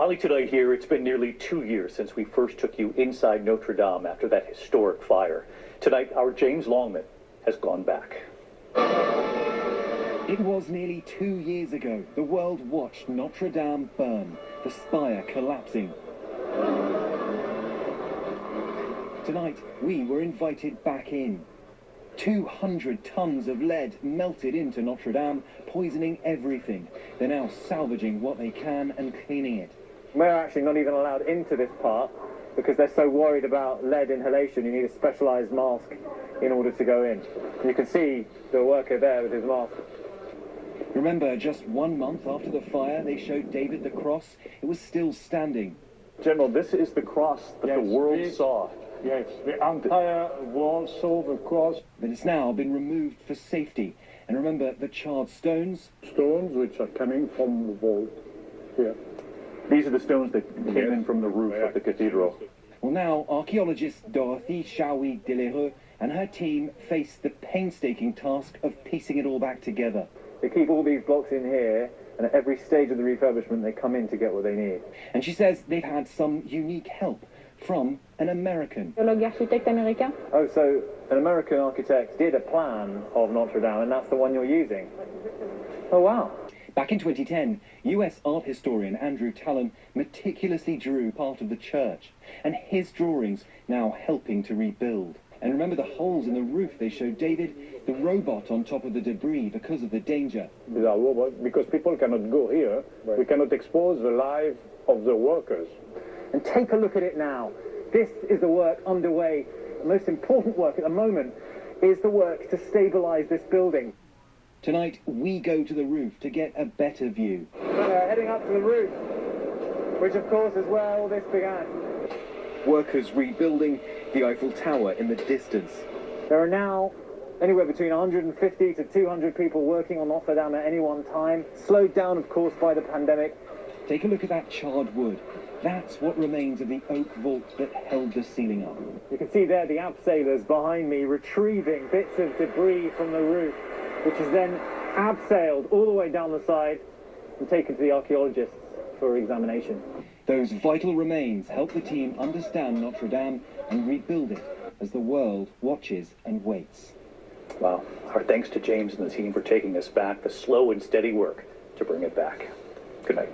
Finally tonight here, it's been nearly 2 years since we first took you inside Notre Dame after that historic fire. Tonight, our James Longman has gone back. It was nearly 2 years ago. The world watched Notre Dame burn, the spire collapsing. Tonight, we were invited back in. 200 tons of lead melted into Notre Dame, poisoning everything. They're now salvaging what they can and cleaning it. We're actually not even allowed into this part because they're so worried about lead inhalation. You need a specialised mask in order to go in. You can see the worker there with his mask. Remember, just 1 month after the fire, they showed David the cross. It was still standing. General, this is the cross that the world saw. Yes, the entire world saw the cross. But it's now been removed for safety. And remember the charred stones? Stones which are coming from the vault here. These are the stones that came in from the roof of the cathedral. Well, now, archaeologist Dorothy Chaoui-Delereux and her team face the painstaking task of piecing it all back together. They keep all these blocks in here, and at every stage of the refurbishment, they come in to get what they need. And she says they've had some unique help from an American. Architecte américain. Oh, so an American architect did a plan of Notre Dame, and that's the one you're using? Oh, wow. Back in 2010, US art historian Andrew Tallon meticulously drew part of the church, and his drawings now helping to rebuild. And remember the holes in the roof they showed David, the robot on top of the debris because of the danger. With our robot, because people cannot go here, we cannot expose the life of the workers. And take a look at it now. This is the work underway. The most important work at the moment is the work to stabilise this building. Tonight, we go to the roof to get a better view. Heading up to the roof, which of course is where all this began. Workers rebuilding the Eiffel Tower in the distance. There are now anywhere between 150 to 200 people working on Notre Dame at any one time, slowed down, of course, by the pandemic. Take a look at that charred wood. That's what remains of the oak vault that held the ceiling up. You can see there the abseilers behind me retrieving bits of debris from the roof, which is then abseiled all the way down the side and taken to the archaeologists for examination. Those vital remains help the team understand Notre Dame and rebuild it as the world watches and waits. Well, our thanks to James and the team for taking us back, the slow and steady work to bring it back. Good night.